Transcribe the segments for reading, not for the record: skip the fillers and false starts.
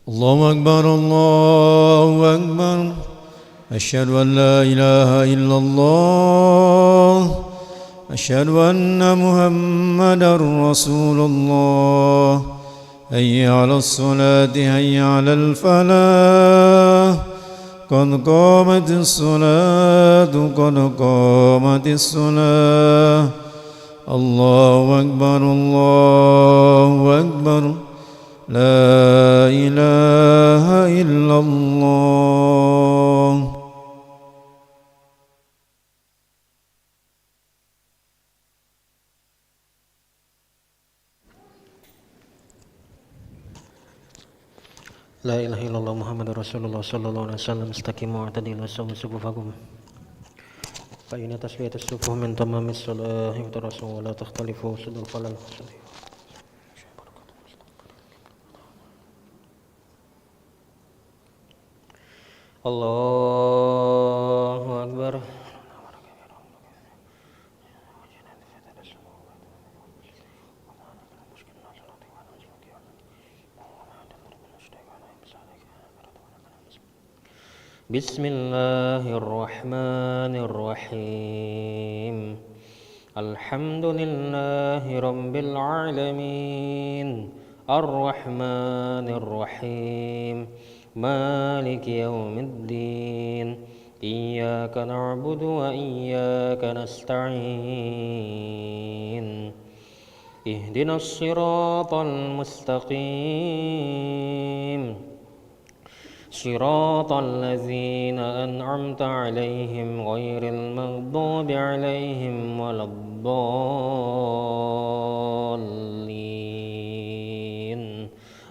الله أكبر الله أكبر. أشهد أن لا إله إلا الله. أشهد أن محمدا رسول الله. حي على الصلاة حي على الفلاح. قد قامت الصلاة قد قامت الصلاة. الله أكبر الله أكبر. لا إله إلا الله. لا إله إلا الله محمد رسول الله صلى الله عليه وسلم. استقيموا واعتدلوا وسووا صفوفكم فإن تسوية الصفوف من تمام الصلاة والرسول ولا تختلفوا سد الخلل. الله أكبر. بسم الله الرحمن الرحيم. الحمد لله رب العالمين الرحمن الرحيم مالك يوم الدين إياك نعبد وإياك نستعين اهدنا الصراط المستقيم صراط الذين أنعمت عليهم غير المغضوب عليهم ولا الضالين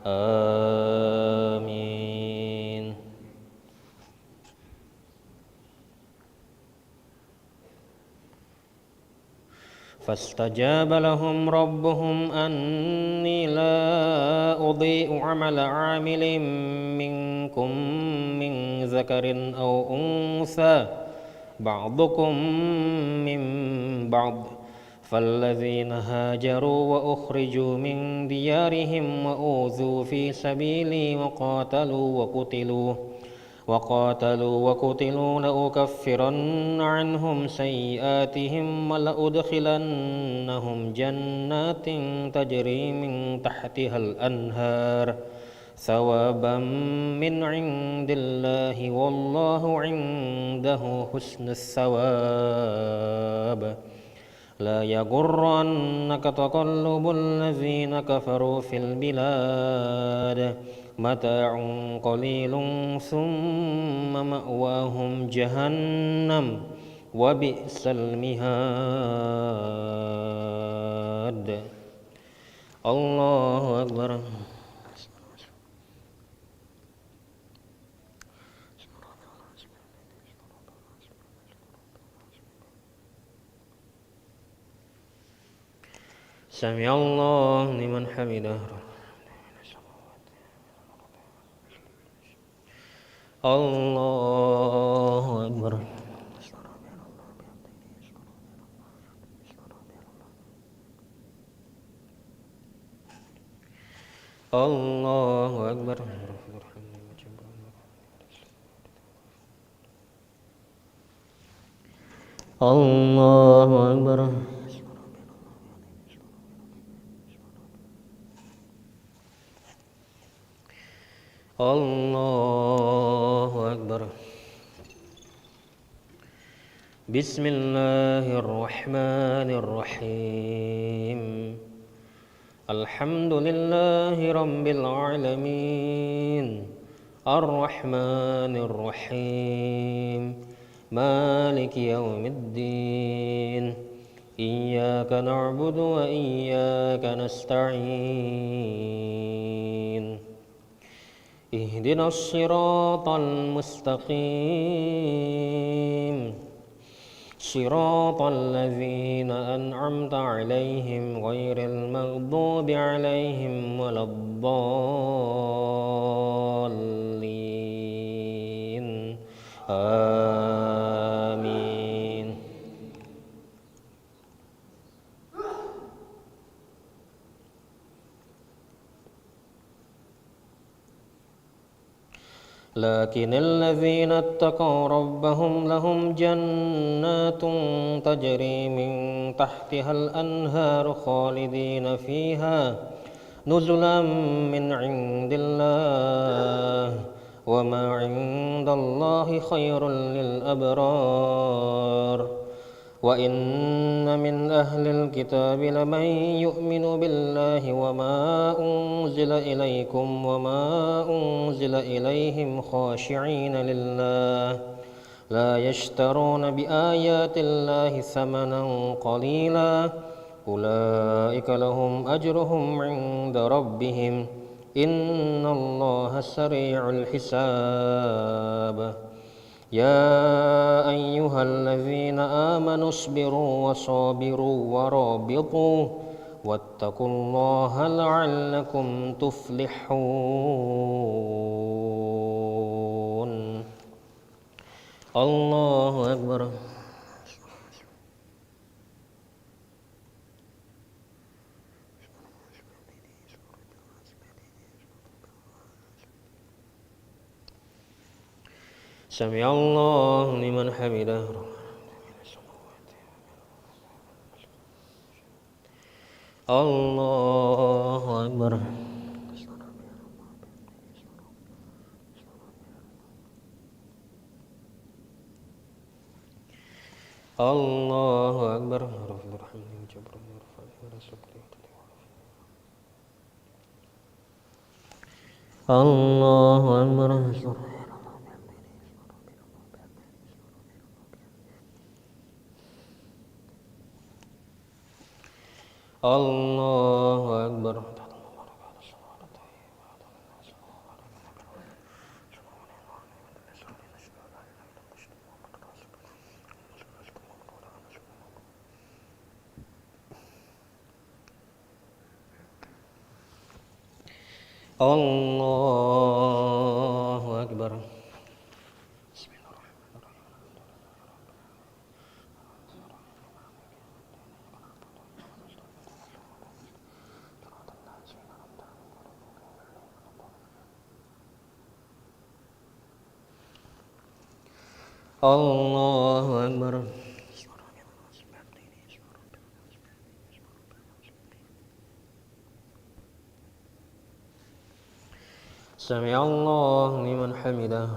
آمين. فاستجاب لهم ربهم أني لا أضيء عمل عامل منكم من ذكر أو أنثى بعضكم من بعض فالذين هاجروا وأخرجوا من ديارهم وأوذوا في سبيلي وقاتلوا لأكفرن عنهم سيئاتهم ولأدخلنهم جنات تجري من تحتها الأنهار ثوابا من عند الله والله عنده حسن الثواب. لا يغرنك تقلب الذين كفروا في البلاد متاع قليل ثم مأواهم جهنم وبئس المهاد. الله أكبر. سمع الله لمن حمده. الله أكبر. الله أكبر. الله أكبر. الله أكبر. بسم الله الرحمن الرحيم. الحمد لله رب العالمين الرحمن الرحيم مالك يوم الدين إياك نعبد وإياك نستعين اهدنا الصراط المستقيم صراط الذين أنعمت عليهم غير المغضوب عليهم ولا الضالين آمين. لكن الذين اتقوا ربهم لهم جنات تجري من تحتها الأنهار خالدين فيها نزلا من عند الله وما عند الله خير للأبرار وإن من أهل الكتاب لمن يؤمن بالله وما أنزل إليكم وما أنزل إليهم خاشعين لله لا يشترون بآيات الله ثمنا قليلا أولئك لهم أجرهم عند ربهم إن الله سريع الحساب يا أيها الذين آمنوا اصبروا وصابروا ورابطوا واتقوا الله لعلكم تفلحون الله أكبر سمع الله لمن حمده الله أكبر الله أكبر الله أكبر الله أكبر الله أكبر الله أكبر سمع الله لمن حمده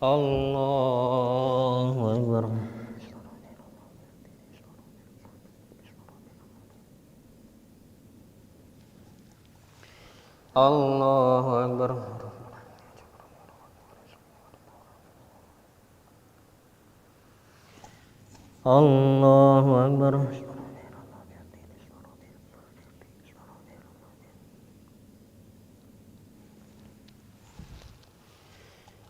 الله أكبر الله أكبر الله أكبر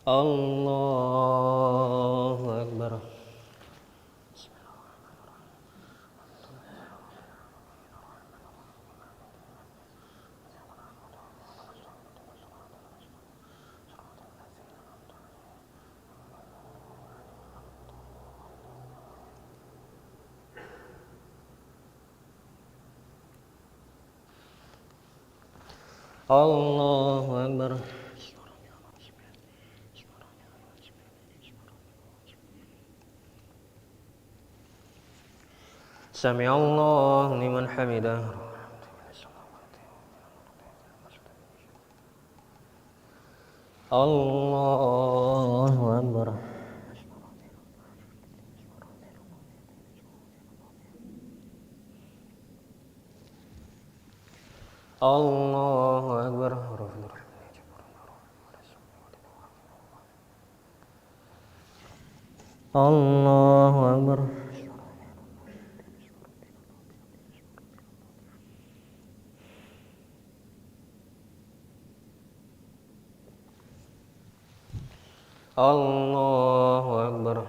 الله أكبر الله أكبر سمع الله لمن حمده الله أكبر الله أكبر الله أكبر الله أكبر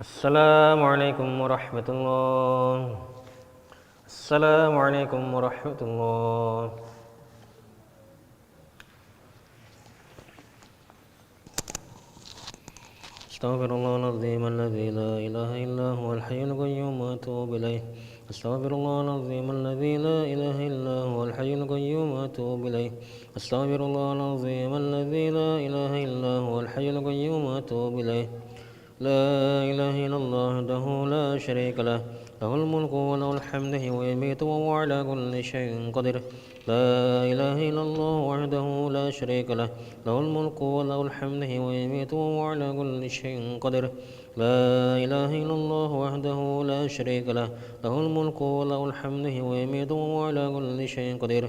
Assalamualaikum warahmatullahi. Assalamualaikum warahmatullahi. Astaghfirullahaladzim alladzi la ilaha illa huwal hayyul qayyum wa atubu ilaih. Astaghfirullahaladzim alladzi la ilaha illa huwal hayyul qayyum wa atubu ilaih. Astaghfirullahaladzim alladzi la ilaha illa huwal hayyul qayyum wa atubu ilaih. لا إله إلا الله وحده لا شريك له له الملك وله الحمد ويميت وهو على كل شيء قدير. لا إله إلا الله وحده لا شريك له له الملك وله الحمد ويميت وهو على كل شيء قدير. لا إله إلا الله وحده لا شريك له له الملك وله الحمد ويميت وهو على كل شيء قدير.